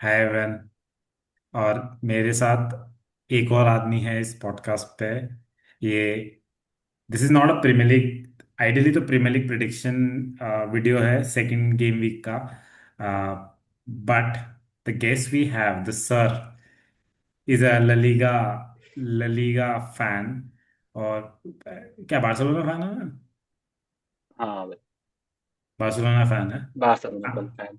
हाय एवरन। और मेरे साथ एक और आदमी है इस पॉडकास्ट पे। ये this is not a premier league, ideally तो प्रीमियर लीग प्रिडिक्शन वीडियो है सेकंड गेम वीक का। But the guest we have the sir is a La Liga fan. और क्या बार्सिलोना फैन है? हाँ भाई। बार्सिलोना फैन है। बार्सिलोना हाँ, का फैन।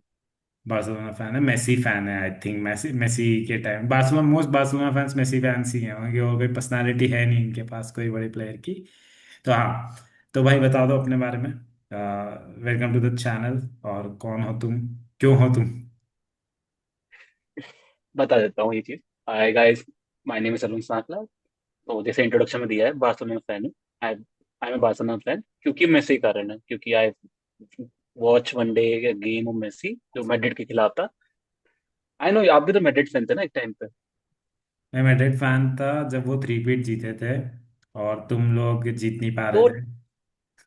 बार्सिलोना फैन है, मेसी फैन है। आई थिंक मेसी मेसी के time Barcelona most Barcelona fans Messi fans ही हैं, उनकी और कोई पर्सनालिटी है नहीं इनके पास कोई बड़े प्लेयर की। तो हाँ, तो भाई बता दो अपने बारे में। Welcome to the channel. और कौन हो तुम, क्यों हो तुम? बता देता हूँ ये चीज। Hi guys, my name is Arun Sakla. तो जैसे इंट्रोडक्शन में दिया है, बार्सिलोना फैन हूँ। I I am Barcelona fan क्योंकि मेसी के कारण है, क्योंकि I watch one day game of Messi जो मैड्रिड के खिलाफ था। आई नो आप भी तो मैड्रिड फैन थे ना एक टाइम पे। मैं मैड्रिड फैन था जब वो थ्री पीट जीते थे और तुम लोग जीत नहीं पा रहे तो थे।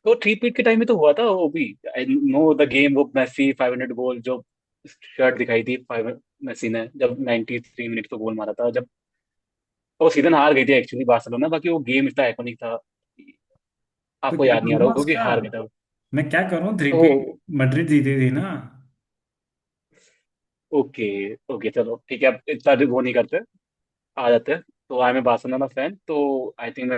तो थ्री पीट के टाइम में तो हुआ था वो भी। आई नो द गेम वो मेसी 500 गोल जो शर्ट दिखाई थी, 5 मेसी ने जब 93 मिनट को गोल मारा था, जब वो सीजन हार गई थी एक्चुअली बार्सिलोना। बाकी वो गेम इतना आइकॉनिक था, तो आपको क्या याद नहीं आ रहा करूँ होगा कि उसका? हार गया था। मैं क्या करूँ, थ्री तो पीट मैड्रिड जीती थी ना। ओके, ओके चलो ठीक है, अब इतना वो नहीं करते, आ जाते हैं। तो आई एम बार्सिलोना फैन। तो आई थिंक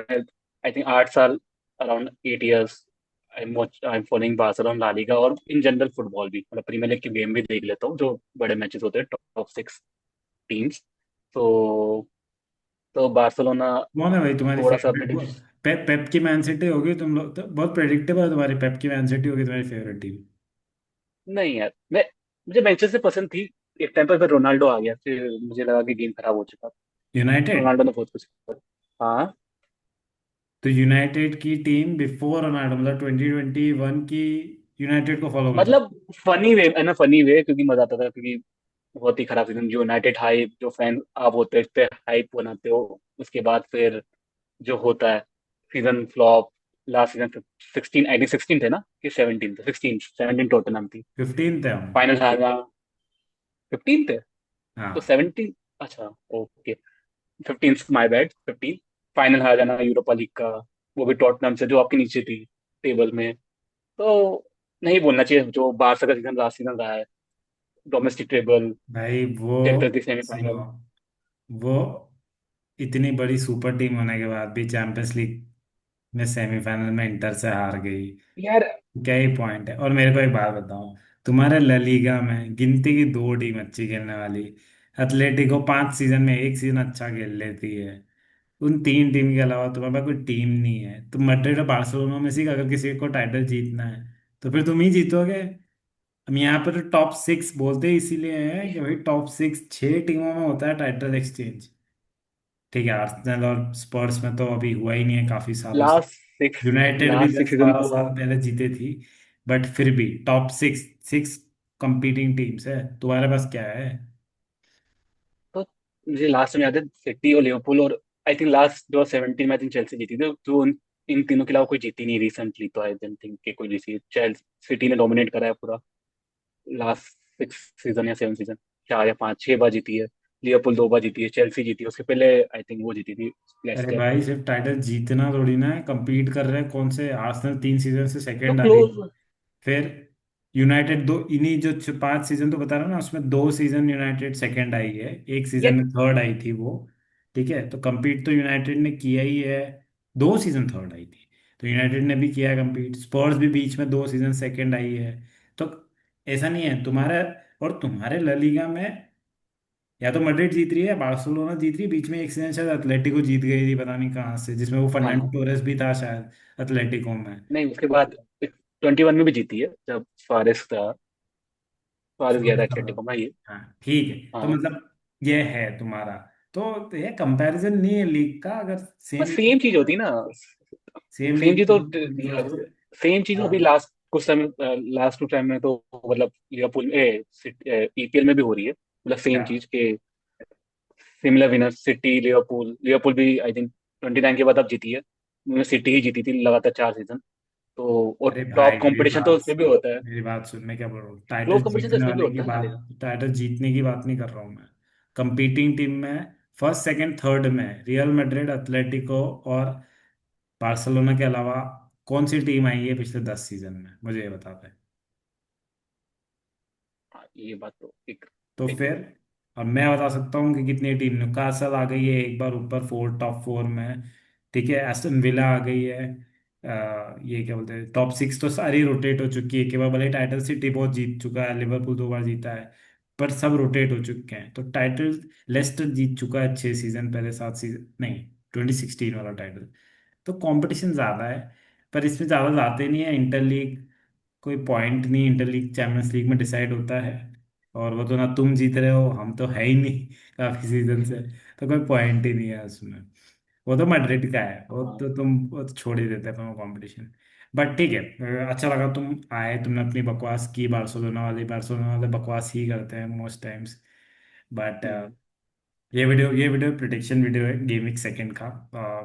8 साल, around 8 years I am following Barcelona, La Liga और इन जनरल फुटबॉल भी, मतलब प्रीमियर लीग की गेम भी देख लेता हूँ जो बड़े मैचेस होते हैं, टॉप 6 टीम्स। तो तो बार्सिलोना कौन है भाई तुम्हारी थोड़ा सा फेवरेट? प्रिडिक्ट। पेप की मैन सिटी होगी, तुम लोग तो बहुत प्रेडिक्टेबल है, तुम्हारी पेप की मैन सिटी होगी तुम्हारी फेवरेट टीम। नहीं यार, मुझे मैनचेस्टर पसंद थी एक टाइम पर, फिर रोनाल्डो आ गया, फिर मुझे लगा कि गेम खराब हो चुका। यूनाइटेड। रोनाल्डो ने बहुत कुछ किया। हाँ, तो यूनाइटेड की टीम बिफोर रोनाल्डो, मतलब 2021 की यूनाइटेड को फॉलो करती। मतलब फनी वे है ना, फनी वे, क्योंकि मजा आता था, क्योंकि बहुत ही खराब सीजन, जो यूनाइटेड हाइप, जो फैन आप होते हैं इस पे हाइप बनाते हो, उसके बाद फिर जो होता है season flop. Last season 16, I think 16 थे ना कि 17 थे, 16 17 टोटनहम थी। 15 थे हम। फाइनल हारना, 15 थे तो हाँ। 17। अच्छा, ओके, 15, माय बैड, 15। फाइनल हार जाना यूरोपा लीग का, वो भी टॉटनहम से जो आपके नीचे थी टेबल में। तो नहीं बोलना चाहिए जो बारसा का सीजन, लास्ट सीजन रहा है, डोमेस्टिक टेबल, भाई वो, चैंपियंस लीग सुनो, सेमीफाइनल। वो इतनी बड़ी सुपर टीम होने के बाद भी चैंपियंस लीग में सेमीफाइनल में इंटर से हार गई। यार क्या ही पॉइंट है? और मेरे को एक बात बताओ, तुम्हारे ला लीगा में गिनती की दो टीम अच्छी खेलने वाली। एथलेटिको 5 सीजन में एक सीजन अच्छा खेल लेती है। उन तीन टीम के अलावा तुम्हारे पास कोई टीम नहीं है। तुम मैड्रिड और बार्सिलोना में से अगर किसी को टाइटल जीतना है तो फिर तुम ही जीतोगे। हम यहाँ पर तो टॉप 6 बोलते ही इसीलिए हैं कि भाई टॉप 6 6 टीमों में होता है टाइटल एक्सचेंज। ठीक है, आर्सेनल और स्पर्स में तो अभी हुआ ही नहीं है काफी सालों से। लास्ट सिक्स यूनाइटेड भी लास्ट सिक्स दस सीजन बारह तो साल पहले जीते थी। बट फिर भी टॉप 6 6 कंपीटिंग टीम्स है, तुम्हारे पास क्या है? तो मुझे लास्ट में याद है सिटी और लिवरपूल, और आई थिंक लास्ट जो 17 में आई थिंक चेल्सी जीती थी, तो इन तीनों के अलावा कोई जीती नहीं रिसेंटली, तो आई डोंट थिंक कि कोई जीती। चेल्सी, सिटी ने डोमिनेट करा है पूरा लास्ट 6 सीजन या 7 सीजन, 4 या 5 6 बार जीती है। लिवरपूल 2 बार जीती है, चेल्सी जीती है, उसके पहले आई थिंक वो जीती थी, अरे लेस्टर। भाई सिर्फ टाइटल जीतना थोड़ी ना है, compete कर रहे हैं कौन से? आर्सेनल 3 सीजन से तो सेकंड आ रही है। क्लोज। फिर यूनाइटेड दो, इन्हीं जो 5 सीजन तो बता रहा हूँ ना, उसमें 2 सीजन यूनाइटेड सेकंड आई है, एक सीजन यार में थर्ड आई थी वो। ठीक है, तो compete तो यूनाइटेड ने किया ही है। 2 सीजन थर्ड आई थी, तो यूनाइटेड ने भी किया है compete। स्पर्स भी बीच में 2 सीजन सेकंड आई है। तो ऐसा नहीं है तुम्हारा। और तुम्हारे ला लीगा में या तो मैड्रिड जीत रही है, बार्सिलोना जीत रही है, बीच में एक सीजन शायद एटलेटिको जीत गई थी, पता नहीं कहाँ से, जिसमें वो फर्नांडो हाँ, टोरेस भी था शायद एटलेटिको में। नहीं उसके बाद 21 में भी जीती है जब फारिस था, फारिस गया था एटलेटिको में ये। हाँ ठीक है, तो हाँ, मतलब ये है तुम्हारा। तो ये कंपैरिजन नहीं है लीग का, अगर बस सेम सेम चीज होती ना, सेम सेम लीग। चीज तो सेम चीज अभी लास्ट कुछ समय, लास्ट टू टाइम में तो मतलब लिवरपूल ईपीएल में भी हो रही है, मतलब क्या? सेम चीज के similar winner, city Liverpool. Liverpool भी आई थिंक 29 के बाद अब जीती है, उन्होंने सिटी ही जीती थी लगातार 4 सीजन। तो और अरे भाई टॉप कंपटीशन तो उसमें भी होता है। मेरी बात सुन, मैं क्या बोल रहा हूँ, क्लोज टाइटल कंपटीशन तो जीतने इसमें भी वाले की होता है ना, बात, लेकिन। टाइटल जीतने की बात नहीं कर रहा हूँ मैं। कंपीटिंग टीम में फर्स्ट सेकंड थर्ड में रियल मैड्रिड, एथलेटिको और बार्सिलोना के अलावा कौन सी टीम आई है पिछले 10 सीजन में, मुझे ये बता पाए। हाँ, ये बात तो एक तो एक फिर अब मैं बता सकता हूँ कि कितनी टीम, न्यूकासल आ गई है एक बार ऊपर फोर, टॉप फोर में। ठीक है, एस्टन विला आ गई है। ये क्या बोलते हैं, टॉप सिक्स तो सारी रोटेट हो चुकी है, केवल भले टाइटल सिटी बहुत जीत चुका है, लिवरपूल 2 बार जीता है, पर सब रोटेट हो चुके हैं। तो टाइटल लेस्टर जीत चुका है 6 सीजन पहले, 7 सीजन नहीं, 2016 वाला टाइटल। तो कंपटीशन ज़्यादा है, पर इसमें ज़्यादा जाते नहीं है। इंटर लीग कोई पॉइंट नहीं, इंटर लीग चैंपियंस लीग में डिसाइड होता है, और वो तो ना तुम जीत रहे हो, हम तो है ही नहीं काफी सीजन से, तो कोई पॉइंट ही नहीं है उसमें। वो तो मैड्रिड का है, हाँ। वो तो छोड़ ही देते हैं कंपटीशन। बट ठीक है, अच्छा लगा तुम आए, तुमने अपनी बकवास की बार्सिलोना वाली, बार्सिलोना वाले बकवास ही करते हैं मोस्ट टाइम्स। बट हम्म। ये वीडियो प्रिडिक्शन वीडियो है गेम वीक सेकंड का।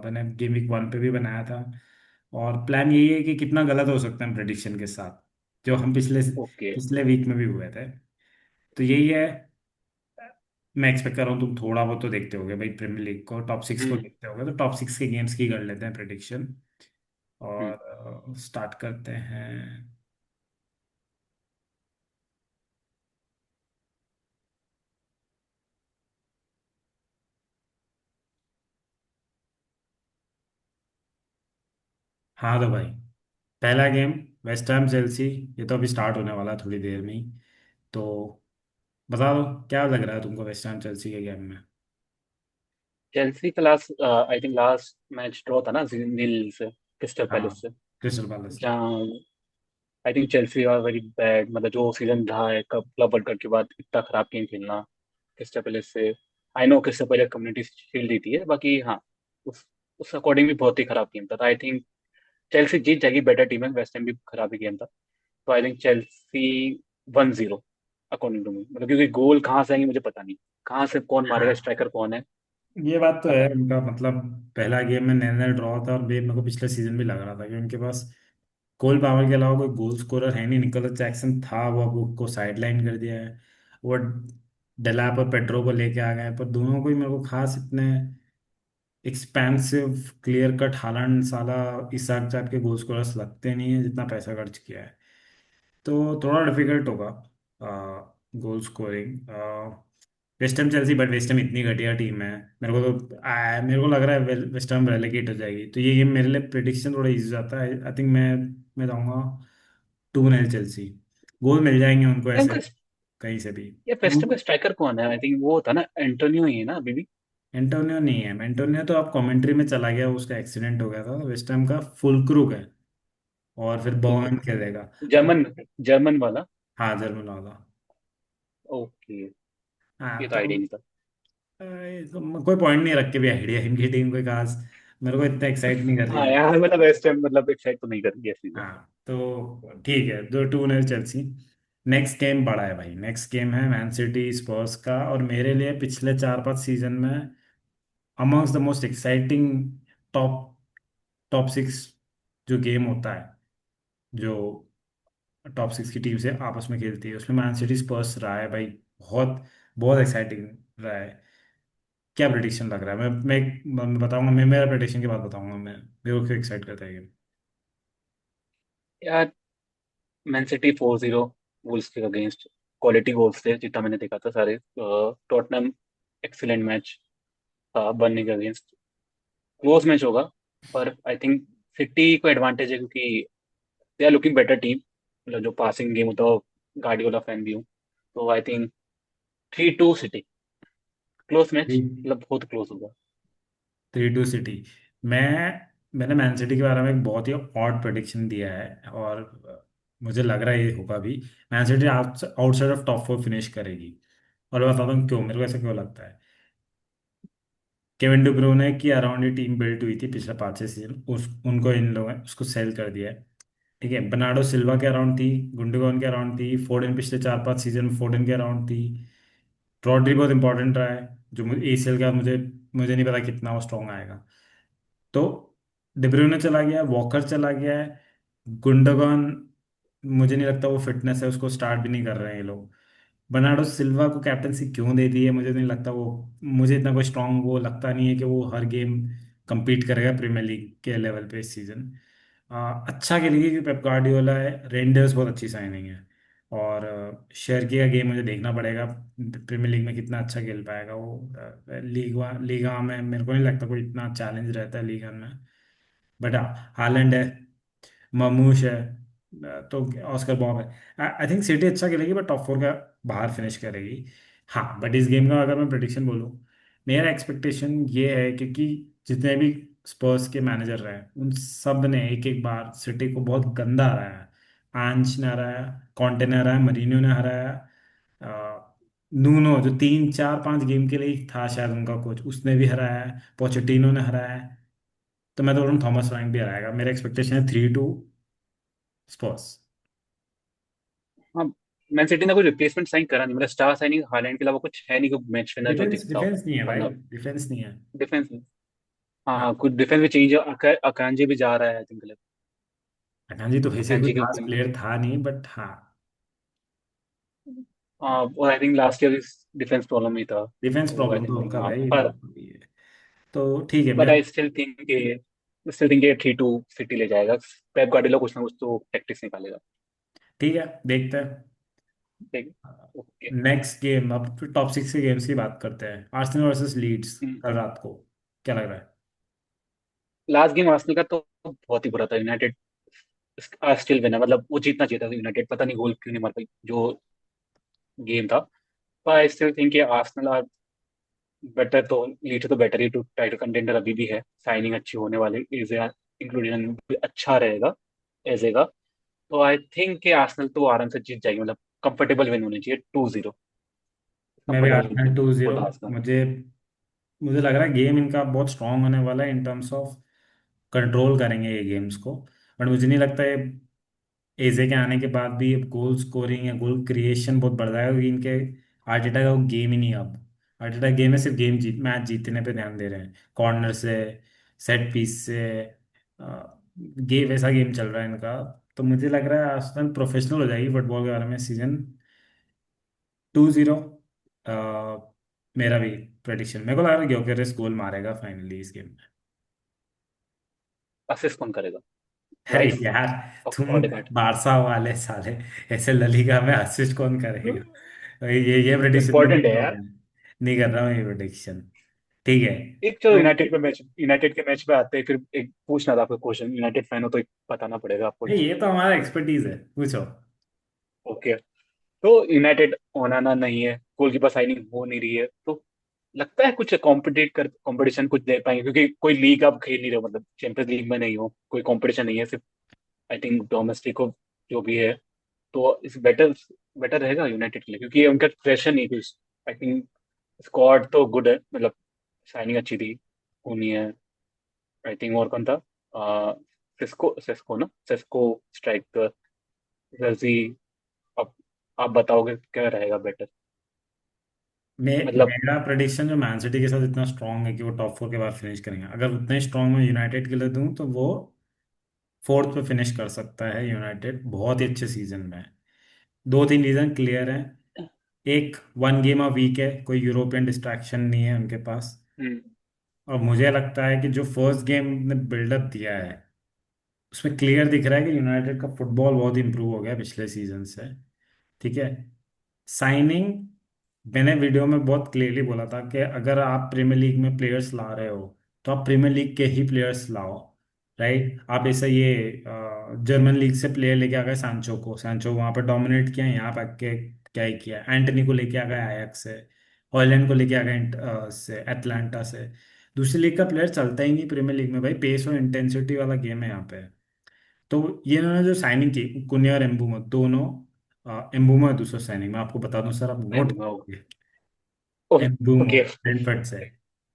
मैंने गेम वीक 1 पे भी बनाया था, और प्लान यही है कि कितना गलत हो सकते हैं प्रिडिक्शन के साथ, जो हम पिछले ओके। पिछले वीक में भी हुए थे। तो यही है, मैं एक्सपेक्ट कर रहा हूँ तुम थोड़ा बहुत तो देखते होगे भाई, प्रीमियर लीग को, टॉप सिक्स को हम्म। देखते होगे, तो टॉप सिक्स के गेम्स की कर लेते हैं प्रिडिक्शन। हम्म। और स्टार्ट करते हैं। हाँ तो भाई, पहला गेम वेस्ट हैम चेल्सी, ये तो अभी स्टार्ट होने वाला है थोड़ी देर में ही। तो बता दो क्या लग रहा है तुमको वेस्ट हैम चेल्सी के गेम में। चेल्सी का last, I think last match draw था ना, नील से, क्रिस्टल हाँ, पैलेस से। Crystal Palace. जहाँ I think Chelsea are very bad, मतलब जो सीजन रहा है कब क्लब वर्ल्ड कप के बाद इतना खराब गेम खेलना क्रिस्टल पैलेस से। I know crystal palace community shield जीती है, बाकी हाँ, उस अकॉर्डिंग भी बहुत ही खराब गेम था। आई थिंक चेल्सी जीत जाएगी, बेटर टीम है, वेस्ट हैम भी खराब ही गेम था। तो I think Chelsea 1-0 according to me, मतलब क्योंकि गोल कहाँ से आएंगे मुझे पता नहीं, कहाँ से कौन मारेगा, हाँ, स्ट्राइकर कौन है, ये बात तो है पता नहीं। उनका, मतलब पहला गेम में 9-9 ड्रॉ था, और मेरे को पिछले सीजन भी लग रहा था कि उनके पास कोल पावर के अलावा कोई गोल स्कोरर है नहीं। निकोलस जैक्सन था, वो अब उसको साइडलाइन कर दिया है। वो डेलाप और पेड्रो को लेके आ गए, पर दोनों को ही मेरे को खास इतने एक्सपेंसिव क्लियर कट हालांड साला इसाक टाइप के गोल स्कोरर्स लगते नहीं है, जितना पैसा खर्च किया है। तो थोड़ा डिफिकल्ट होगा goal scoring. Waste Ham Chelsea, but West Ham इतनी घटिया टीम है, मेरे को लग रहा है वेस्ट हैम रेलेगेट हो जाएगी। तो ये गेम मेरे लिए प्रिडिक्शन थोड़ा इजी जाता है। आई थिंक मैं जाऊंगा 2-0 चेल्सी। गोल मिल जाएंगे उनको ये ऐसे उनका, कहीं से भी। ये वेस्ट हैम का स्ट्राइकर कौन है? आई थिंक वो था ना, एंटोनियो ही है ना अभी भी। एंटोनियो नहीं है, एंटोनियो तो आप कमेंट्री में चला गया, उसका एक्सीडेंट हो गया था। वेस्ट हैम का फुलक्रूग है, और फिर फुल बर्न क्रूज, खेलेगा। तो जर्मन, जर्मन वाला। हाँ, जर्मन वाला। ओके, हाँ ये तो तो आइडिया नहीं था। कोई पॉइंट नहीं रख के भी आइडिया इनकी टीम कोई खास मेरे को इतना एक्साइट नहीं कर रही हाँ है। यार, मतलब वेस्ट हैम मतलब एक्साइट तो नहीं कर रही है। हाँ तो ठीक है, 2-2 चेल्सी। नेक्स्ट गेम बड़ा है भाई, नेक्स्ट गेम है मैन सिटी स्पर्स का, और मेरे लिए पिछले 4-5 सीजन में amongst the most exciting top top six जो गेम होता है, जो टॉप सिक्स की टीम से आपस में खेलती है, उसमें मैन सिटी स्पर्स रहा है भाई। बहुत बहुत एक्साइटिंग रहा है। क्या प्रेडिक्शन लग रहा है, मैं बताऊंगा, मैं मेरा प्रेडिक्शन के बाद बताऊंगा मैं, मेरे को क्यों एक्साइट करता है ये। यार, मैन सिटी 4-0 वुल्स के अगेंस्ट, क्वालिटी गोल्स थे जितना मैंने देखा था सारे। टॉटनहम एक्सीलेंट मैच था बर्नली के अगेंस्ट, क्लोज मैच होगा, पर आई थिंक सिटी को एडवांटेज है क्योंकि they are looking better team, मतलब जो पासिंग गेम होता है गार्डियोला फैन भी हूँ, तो I think 3-2 city, close match, मतलब बहुत क्लोज होगा। 3-2 सिटी। मैं मैंने मैन सिटी के बारे में एक बहुत ही ऑड प्रेडिक्शन दिया है, और मुझे लग रहा है ये होगा भी। Man city outside of top 4 finish करेगी, और मैं बताता हूँ क्यों, मेरे को ऐसा क्यों लगता है। केविन डी ब्रुयने की अराउंड ये टीम बिल्ट हुई थी पिछले 5-6 सीजन, उनको इन लोगों ने उसको सेल कर दिया है। ठीक है, बर्नार्डो सिल्वा के अराउंड थी, गुंडोगन के अराउंड थी, फोर्डन पिछले 4-5 सीजन में फोर्डन के अराउंड थी। रॉड्री बहुत इंपॉर्टेंट रहा है, जो मुझे एसीएल का मुझे मुझे नहीं पता कितना वो स्ट्रॉन्ग आएगा। तो डिब्रूने चला गया, वॉकर चला गया है, गुंडोगन, मुझे नहीं लगता वो फिटनेस है, उसको स्टार्ट भी नहीं कर रहे हैं ये लोग। बर्नार्डो सिल्वा को कैप्टनसी क्यों दे दी है मुझे नहीं लगता वो, मुझे इतना कोई स्ट्रांग वो लगता नहीं है कि वो हर गेम compete करेगा प्रीमियर लीग के लेवल पे इस सीजन। अच्छा खेलेगी क्योंकि पेप गार्डियोला है, रेंडर्स बहुत अच्छी साइनिंग है। और शेरकी का गेम मुझे देखना पड़ेगा प्रीमियर लीग में कितना अच्छा खेल पाएगा वो। लीगा में मेरे को नहीं लगता कोई इतना चैलेंज रहता है लीगा में। बट हाँ, हालैंड है, ममूश है, तो ऑस्कर बॉब है। आई थिंक सिटी अच्छा खेलेगी बट टॉप 4 का बाहर फिनिश करेगी। हाँ बट इस गेम का अगर मैं प्रेडिक्शन बोलूँ, मेरा एक्सपेक्टेशन ये है क्योंकि जितने भी स्पर्स के मैनेजर रहे उन सब ने एक एक बार सिटी को बहुत गंदा हराया है। आंच ने हराया, कॉन्टे ने हराया, मरीनो ने हराया, नूनो जो 3 4 5 गेम के लिए ही था शायद उनका कोच, उसने भी हराया है, पोचेटिनो ने हराया है। तो मैं तो बोल रहा हूँ थॉमस फ्रैंक भी हराएगा, मेरा एक्सपेक्टेशन है 3-2 स्पर्स। हाँ, मैन सिटी ने कोई रिप्लेसमेंट साइन करा नहीं, मतलब स्टार साइनिंग हालैंड के अलावा कुछ है नहीं, कोई मैच विनर जो डिफेंस दिखता हो। डिफेंस नहीं है भाई, मतलब डिफेंस नहीं है। डिफेंस में, हाँ हाँ, हाँ, कुछ डिफेंस में चेंज, अकांजी भी जा रहा है आई थिंक। अकांजी तो वैसे कोई अकांजी के खास प्लेयर था नहीं बट हाँ, हाँ, और I think last year defence problem ही था, डिफेंस तो आई प्रॉब्लम थिंक तो होगा हाँ भाई पर, बहुत बड़ी है। तो ठीक है बट मेरे, आई स्टिल थिंक ये 3-2 सिटी ले जाएगा। पेप गार्डियोला कुछ ना कुछ तो टैक्टिक्स निकालेगा। ठीक है देखते हैं। ठीक है, ओके। नेक्स्ट गेम, अब फिर टॉप 6 के गेम्स की बात करते हैं। आर्सेनल वर्सेस लीड्स कल रात को, क्या लग रहा है? लास्ट गेम आर्सेनल का तो बहुत ही बुरा था। यूनाइटेड स्टिल विनर, मतलब वो जीतना चाहिए था यूनाइटेड, पता नहीं गोल क्यों नहीं मार पाई जो गेम था। पर I still think Arsenal are better, तो लीड तो बेटर ही टू टाइटल कंटेंडर अभी भी है। साइनिंग अच्छी होने वाली, इज इंक्लूजन भी अच्छा रहेगा एजे का। तो आई थिंक कि आर्सेनल तो आराम से जीत जाएगी, मतलब कंफर्टेबल विन होनी चाहिए 2-0, मैं भी comfortable Arsenal win 2-0। For the Arsenal. मुझे मुझे लग रहा है गेम इनका बहुत स्ट्रांग होने वाला है इन टर्म्स ऑफ कंट्रोल करेंगे ये गेम्स को। बट मुझे नहीं लगता ये एजे के आने के बाद भी अब गोल स्कोरिंग या गोल क्रिएशन बहुत बढ़ जाएगा क्योंकि इनके आर्टेटा का वो गेम ही नहीं है अब। आर्टेटा गेम है सिर्फ गेम जीत मैच जीतने पे ध्यान दे रहे हैं, कॉर्नर से, सेट पीस से, गेम वैसा गेम चल रहा है इनका। तो मुझे लग रहा है आर्सेनल प्रोफेशनल हो जाएगी फुटबॉल के बारे में सीजन 2-0। मेरा भी प्रेडिक्शन, मेरे को लग रहा है ग्योकेरेस गोल मारेगा फाइनली इस गेम में। असिस्ट कौन करेगा? अरे राइस यार, तुम ऑडेगार्ड? बारसा वाले साले, ऐसे ललीगा में असिस्ट कौन करेगा? तो ये प्रेडिक्शन मैं नहीं इम्पोर्टेंट कर है रहा यार। हूँ, नहीं कर रहा हूँ ये प्रेडिक्शन। ठीक है एक चलो, तो यूनाइटेड के मैच पे आते हैं, फिर एक पूछना था आपको क्वेश्चन, यूनाइटेड फैन हो तो एक बताना पड़ेगा आपको। ये तो हमारा एक्सपर्टीज है, पूछो। ओके, तो यूनाइटेड ओनाना नहीं है, गोलकीपर साइनिंग हो नहीं रही है, तो लगता है कुछ कंपटीशन कुछ दे पाएंगे, क्योंकि कोई लीग आप खेल नहीं रहे हो, मतलब चैंपियंस लीग में नहीं हो, कोई कंपटीशन नहीं है, सिर्फ आई थिंक डोमेस्टिक हो जो भी है। तो इस बेटर बेटर रहेगा यूनाइटेड के लिए, क्योंकि उनका प्रेशर नहीं कुछ। आई थिंक स्क्वाड तो गुड है, मतलब साइनिंग अच्छी थी, होनी है। आई थिंक और कौन था, सेस्को सेस्को ना, सेस्को स्ट्राइकर, रजी। अब आप बताओगे क्या रहेगा बेटर, मतलब। मेरा प्रेडिक्शन जो मैन सिटी के साथ इतना स्ट्रांग है कि वो टॉप 4 के बाद फिनिश करेंगे, अगर उतने स्ट्रांग मैं यूनाइटेड के लिए दूं तो वो फोर्थ पे फिनिश कर सकता है यूनाइटेड बहुत ही अच्छे सीजन में। 2 3 रीजन क्लियर हैं। एक, 1 गेम अ वीक है, कोई यूरोपियन डिस्ट्रैक्शन नहीं है उनके पास। हम्म और मुझे लगता है कि जो फर्स्ट गेम ने बिल्डअप दिया है उसमें क्लियर दिख रहा है कि यूनाइटेड का फुटबॉल बहुत इंप्रूव हो गया पिछले सीजन से। ठीक है, साइनिंग, मैंने वीडियो में बहुत क्लियरली बोला था कि अगर आप प्रीमियर लीग में प्लेयर्स ला रहे हो तो आप प्रीमियर लीग के ही प्लेयर्स लाओ। राइट, आप ऐसा ये जर्मन लीग से प्लेयर लेके आ गए सांचो को, सांचो वहाँ पर डोमिनेट किया, यहाँ पे आके क्या ही किया, एंटनी को लेके आ गए आयक्स से, हॉयलैंड को लेके आ गए से एटलांटा से। दूसरी लीग का प्लेयर चलता ही नहीं प्रीमियर लीग में भाई, पेस और इंटेंसिटी वाला गेम है यहाँ पे। तो ये इन्होंने जो साइनिंग की कुनिया और एम्बूमा दोनों, एम्बूमा दूसरा साइनिंग मैं आपको बता दूं सर, आप नहीं नोट, दूंगा ओके। एम्बूमो ब्रेंटफोर्ड से।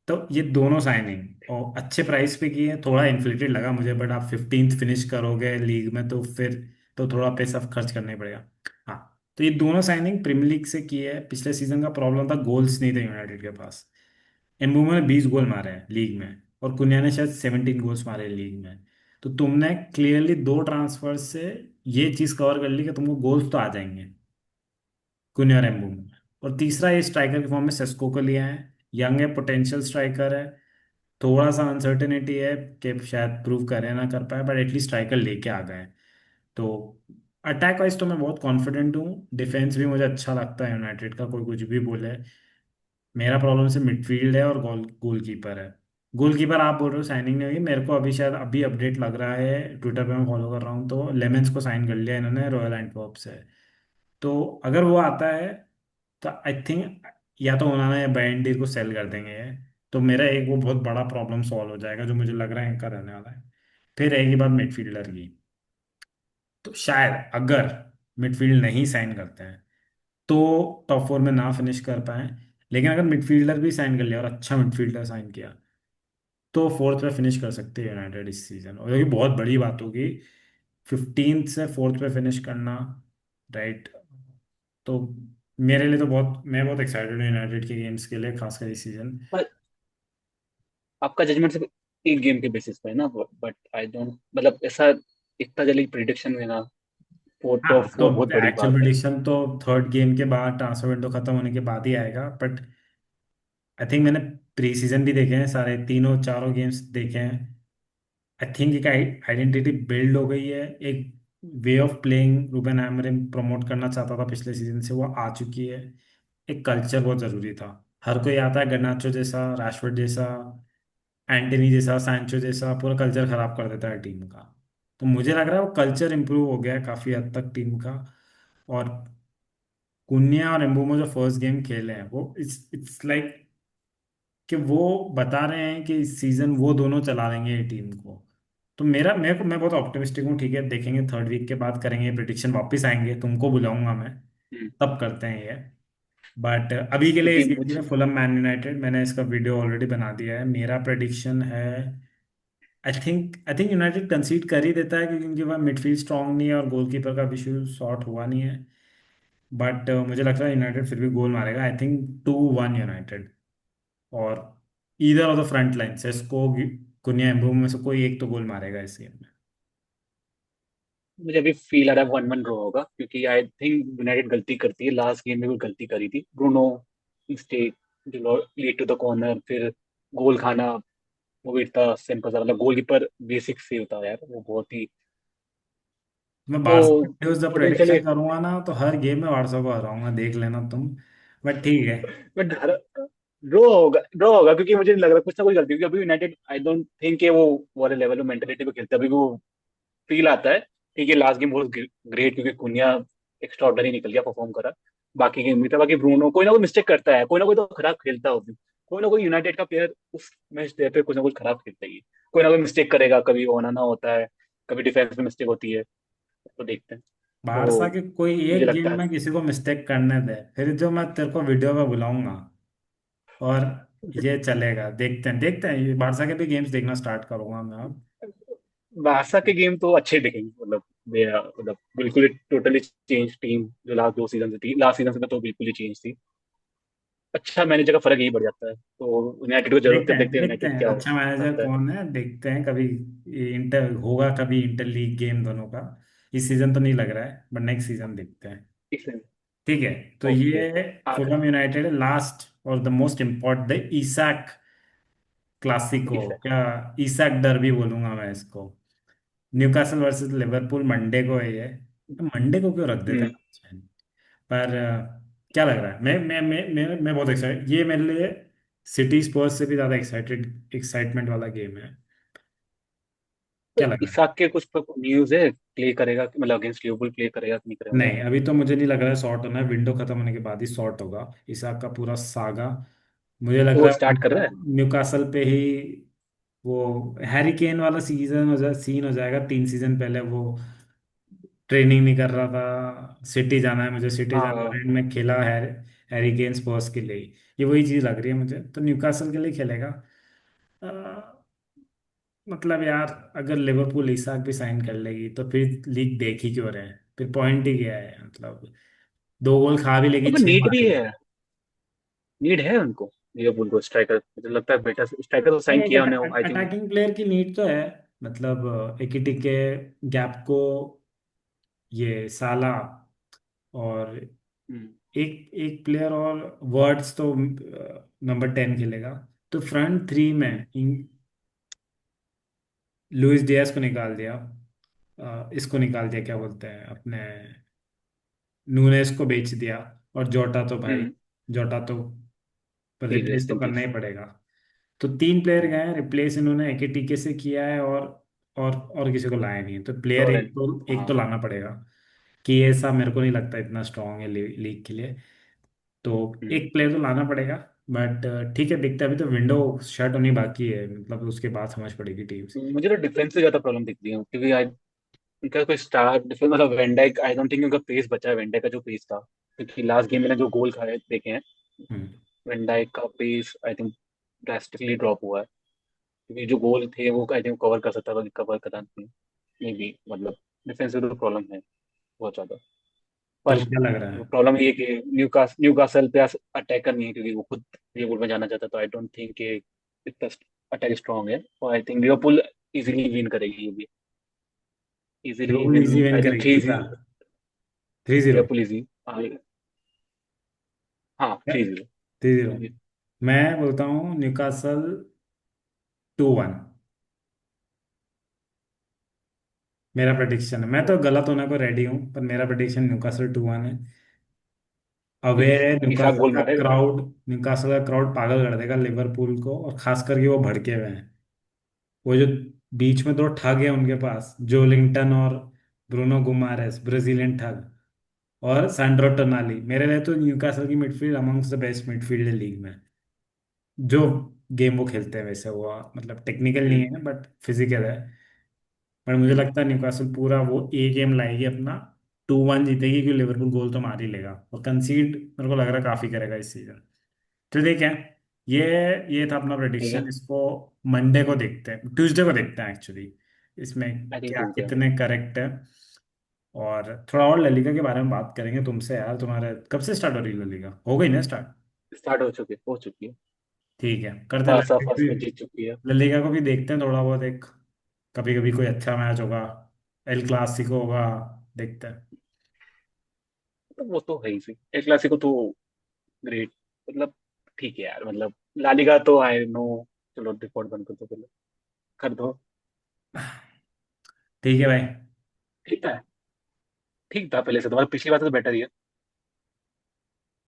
तो ये दोनों साइनिंग और अच्छे प्राइस पे किए हैं, थोड़ा इन्फ्लेटेड लगा मुझे बट आप 15th फिनिश करोगे लीग में तो फिर तो थोड़ा पैसा खर्च करना ही पड़ेगा। हाँ, तो ये दोनों साइनिंग प्रीमियर लीग से की है। पिछले सीजन का प्रॉब्लम था गोल्स नहीं थे यूनाइटेड के पास। एम्बूमा ने 20 गोल मारे हैं लीग में और कुनिया ने शायद 17 गोल्स मारे लीग में। तो तुमने क्लियरली दो ट्रांसफर से ये चीज कवर कर ली कि तुमको गोल्स तो आ जाएंगे कुनिया और एम्बूमो में। और तीसरा, ये स्ट्राइकर की फॉर्म में सेस्को को लिया है। यंग है, पोटेंशियल स्ट्राइकर है। थोड़ा सा अनसर्टेनिटी है कि शायद प्रूव करे ना कर पाए, बट एटलीस्ट स्ट्राइकर लेके आ गए। तो अटैक वाइज तो मैं बहुत कॉन्फिडेंट हूँ। डिफेंस भी मुझे अच्छा लगता है यूनाइटेड का, कोई कुछ भी बोले। मेरा प्रॉब्लम से मिडफील्ड है और गोलकीपर है। गोलकीपर आप बोल रहे हो साइनिंग नहीं हुई, मेरे को अभी शायद अभी अपडेट लग रहा है, ट्विटर पे मैं फॉलो कर रहा हूँ, तो लेमेंस को साइन कर लिया इन्होंने रॉयल एंटवर्प से। तो अगर वो आता है तो आई थिंक या तो उन्होंने या बैंडी को सेल कर देंगे ये। तो मेरा एक वो बहुत बड़ा प्रॉब्लम सॉल्व हो जाएगा, जो मुझे लग रहा है इनका रहने वाला है। फिर रहेगी बात मिडफील्डर की। तो शायद अगर मिडफील्ड नहीं साइन करते हैं तो टॉप फोर में ना फिनिश कर पाए। लेकिन अगर मिडफील्डर भी साइन कर लिया और अच्छा मिडफील्डर साइन किया तो फोर्थ पे फिनिश कर सकते हैं यूनाइटेड इस सीजन, और ये बहुत बड़ी बात होगी 15th से फोर्थ पे फिनिश करना। राइट। तो मेरे लिए तो बहुत, मैं बहुत एक्साइटेड हूँ यूनाइटेड के गेम्स के लिए, खासकर इस सीजन। पर आपका जजमेंट सिर्फ एक गेम के बेसिस पे है ना, बट आई डोंट, मतलब ऐसा इतना जल्दी प्रिडिक्शन देना फोर टॉप हाँ, तो फोर बहुत बड़ी एक्चुअल बात है। प्रिडिक्शन तो थर्ड गेम के बाद, ट्रांसफर विंडो खत्म होने के बाद ही आएगा, बट आई थिंक मैंने प्री सीजन भी देखे हैं, सारे तीनों चारों गेम्स देखे हैं। आई थिंक एक आइडेंटिटी बिल्ड हो गई है, एक way of playing Ruben Amorim promote करना चाहता था पिछले सीजन से, वो आ चुकी है। एक कल्चर बहुत जरूरी था। हर कोई आता है गर्नाचो जैसा, राशफोर्ड जैसा, एंटनी जैसा, सैंचो जैसा, पूरा कल्चर खराब कर देता है टीम का। तो मुझे लग रहा है वो कल्चर इंप्रूव हो गया है काफी हद तक टीम का। और कुन्या और एम्बुमो जो फर्स्ट गेम खेले हैं, वो इट्स इट्स लाइक कि वो बता रहे हैं कि इस सीजन वो दोनों चला लेंगे ये टीम को। तो मेरे को, मैं बहुत ऑप्टिमिस्टिक हूँ। ठीक है, देखेंगे थर्ड वीक के बाद करेंगे प्रिडिक्शन, वापस आएंगे, तुमको बुलाऊंगा मैं, हम्म, तब करते हैं ये। बट अभी के लिए क्योंकि इस गेम के लिए मुझे फुलहम मैन यूनाइटेड, मैंने इसका वीडियो ऑलरेडी बना दिया है। मेरा प्रेडिक्शन है, आई थिंक यूनाइटेड कंसीड कर ही देता है, क्योंकि उनके पास मिडफील्ड स्ट्रांग नहीं है और गोलकीपर का इशू सॉर्ट हुआ नहीं है। बट मुझे लगता है यूनाइटेड फिर भी गोल मारेगा। I think 2-1 United. और either of the front line से इसको, कुनिया एम्बूम में से कोई एक तो गोल मारेगा इस गेम में। मुझे अभी फील आ रहा है 1-1 ड्रॉ होगा, क्योंकि आई थिंक यूनाइटेड गलती करती है, लास्ट गेम में भी गलती करी थी ब्रूनो मिस्टेक, जो लीड टू द कॉर्नर, फिर गोल खाना। वो भी इतना सिंपल सा, मतलब गोलकीपर बेसिक सेव था यार, वो बहुत ही। मैं तो बारसा वीडियोस जब पोटेंशियली, प्रेडिक्शन करूंगा ना, तो हर गेम में बारसा को हराऊंगा, देख लेना तुम। बट ठीक है। बट ड्रॉ होगा क्योंकि मुझे नहीं लग रहा कुछ ना कुछ गलती, क्योंकि अभी यूनाइटेड आई डोंट थिंक कि वो वाले लेवल में मेंटेलिटी पे खेलते, अभी भी वो फील आता है। ठीक है, लास्ट गेम बहुत ग्रेट, क्योंकि कुनिया एक्स्ट्राऑर्डिनरी निकल गया, परफॉर्म करा। बाकी गेम भी था, बाकी ब्रूनो कोई ना कोई मिस्टेक करता है, कोई ना कोई तो खराब खेलता है उस दिन। कोई ना कोई यूनाइटेड का प्लेयर उस मैच डे पे कुछ ना कुछ खराब खेलता ही है। कोई ना कोई मिस्टेक करेगा, कभी ओनाना होता है, कभी डिफेंस में मिस्टेक होती है। तो देखते हैं। बारसा तो के कोई मुझे एक लगता गेम है में किसी को मिस्टेक करने दे, फिर जो मैं तेरे को वीडियो पे बुलाऊंगा, और ये चलेगा। देखते हैं, देखते हैं, ये बारसा के भी गेम्स देखना स्टार्ट करूंगा मैं अब। बारसा के गेम तो अच्छे दिखेंगे, मतलब मतलब बिल्कुल टोटली चेंज टीम, जो लास्ट 2 सीजन से थी, लास्ट सीजन से तो बिल्कुल ही चेंज थी। अच्छा मैनेजर का फर्क यही पड़ जाता है, तो यूनाइटेड को जरूरत देखते है, हैं, देखते हैं देखते यूनाइटेड हैं क्या अच्छा मैनेजर करता है। कौन है, देखते हैं कभी। इंटर होगा कभी, इंटर लीग गेम दोनों का। इस सीजन तो नहीं लग रहा है, बट नेक्स्ट सीजन देखते हैं। इसलिए ठीक है। तो ओके। ये फुलहम यूनाइटेड लास्ट और the most important, the Isak Clasico, इस क्या ईसाक डर्बी बोलूंगा मैं इसको। न्यूकासल वर्सेस लिवरपूल मंडे को है ये। मंडे को क्यों रख देते हम्म हैं? पर क्या लग रहा है? मैं बहुत एक्साइटेड, ये मेरे लिए सिटी स्पर्स से भी ज्यादा एक्साइटमेंट वाला गेम है। तो क्या लग रहा है? इसाक के कुछ न्यूज है, प्ले करेगा कि मतलब अगेंस्ट लिवरपूल प्ले करेगा कि नहीं करेगा? नहीं, अभी तो मुझे नहीं लग रहा है शॉर्ट होना है, विंडो खत्म होने के बाद ही शॉर्ट होगा इसाक का पूरा सागा। मुझे लग तो वो रहा है स्टार्ट कर रहा है। न्यूकासल पे ही वो हैरी केन वाला सीजन हो जाए, सीन हो जाएगा। 3 सीजन पहले वो ट्रेनिंग नहीं कर रहा था, सिटी जाना है मुझे, सिटी जाना है, हाँ, एंड में खेला है हैरी केन स्पर्स के लिए ही। ये वही चीज लग रही है मुझे, तो न्यूकासल के लिए खेलेगा। अ, मतलब यार, अगर लिवरपूल इसाक भी साइन कर लेगी तो फिर लीग देख ही क्यों रहे हैं, फिर पॉइंट ही क्या है मतलब। 2 गोल खा भी लेगी, तो 6 नीड भी मारेगी। है, नीड है उनको लिवरपूल को स्ट्राइकर, मुझे लगता है बेटर स्ट्राइकर तो नहीं, साइन एक किया उन्हें आई थिंक। अटैकिंग प्लेयर की नीड तो है। मतलब एकिटिक के गैप को ये साला और हम्म। एक एक प्लेयर और वर्ड्स तो नंबर 10 खेलेगा। तो फ्रंट थ्री में लुइस डियाज को निकाल दिया, इसको निकाल दिया, क्या बोलते हैं अपने, नूनेस को बेच दिया। और जोटा तो भाई, हम्म। जोटा तो प्लीज रिप्लेस रेस्ट तो इन करना पीस। ही पड़ेगा। तो तीन प्लेयर गए हैं रिप्लेस, इन्होंने एक ही टीके से किया है। और किसी को लाया नहीं है, तो प्लेयर लॉरेन। एक तो हाँ। लाना पड़ेगा। कि ऐसा मेरे को नहीं लगता इतना स्ट्रांग है लीग के लिए। तो हम्म। एक प्लेयर तो लाना पड़ेगा। बट ठीक है, दिखता है अभी तो विंडो शट होनी बाकी है, मतलब उसके बाद समझ पड़ेगी टीम्स। मुझे तो डिफेंस से ज्यादा प्रॉब्लम दिखती है, क्योंकि उनका कोई स्टार डिफेंस मतलब वेंडाइक, आई डोंट थिंक उनका पेस बचा है वेंडाइक का जो पेस था, क्योंकि लास्ट गेम में जो गोल खाए देखे हैं, हम्म। वेंडाइक का pace I think drastically drop हुआ है। क्योंकि जो गोल थे वो आई थिंक कवर कर सकता था, कवर करा नहीं। मे बी मतलब डिफेंसिव तो प्रॉब्लम है बहुत ज्यादा। तो पर क्या लग रहा है? प्रॉब्लम ये है कि न्यूकासल पे अटैकर नहीं है, क्योंकि वो खुद लिवरपूल में जाना चाहता है, तो आई डोंट थिंक कि इतना अटैक स्ट्रॉन्ग है। और I think Liverpool easily win करेगी ये भी, easily Liverpool win. Easy win I think करेगी थ्री कितना? 3-0? Liverpool easy. हाँ 3-0। 3-0? मैं बोलता हूँ न्यूकासल 2-1। मेरा प्रडिक्शन है, मैं तो गलत होने को रेडी हूँ, पर मेरा प्रडिक्शन न्यूकासल 2-1 है। अवे इसाक न्यूकासल गोल का मारेगा। क्राउड न्यूकासल का क्राउड पागल कर देगा लिवरपूल को, और खास करके वो भड़के हुए हैं। वो जो बीच में दो ठग है उनके पास, जोलिंगटन और ब्रूनो गुमारेस, ब्राजीलियन ठग, और सैंड्रो टोनाली, मेरे लिए तो न्यूकासल की midfield amongst the best midfield है लीग में। जो गेम वो खेलते हैं वैसे, वो मतलब टेक्निकल नहीं हम्म। है बट फिजिकल है। पर मुझे हम्म। लगता है न्यूकासल पूरा वो ए गेम लाएगी अपना, 2-1 जीतेगी, क्योंकि लिवरपूल गोल तो मार ही लेगा, और कंसीड मेरे को लग रहा है काफी करेगा इस सीजन। तो देखें, ये ये था अपना ठीक है। प्रेडिक्शन। इसको मंडे को देखते हैं, ट्यूसडे को देखते हैं एक्चुअली, इसमें आई थिंक क्या ट्यूजडे। कितने करेक्ट है। और थोड़ा और ललिगा के बारे में बात करेंगे तुमसे यार। तुम्हारे कब से स्टार्ट हो रही है ललिगा? हो गई ना स्टार्ट? स्टार्ट हो चुकी है। ठीक है, करते हैं बारसा ललिगा फर्स्ट भी। में जीत चुकी है। ललिगा को भी देखते हैं थोड़ा बहुत, एक कभी कभी कोई अच्छा मैच होगा, एल क्लासिको होगा, देखते हैं। तो वो तो है ही सही, एक क्लासिको तो ग्रेट, मतलब ठीक है यार, मतलब लालिगा तो आई नो। चलो रिकॉर्ड बंद कर दो पहले, कर दो। ठीक है भाई। ठीक है। ठीक था पहले से, तुम्हारा पिछली बार से तो बेटर ही है।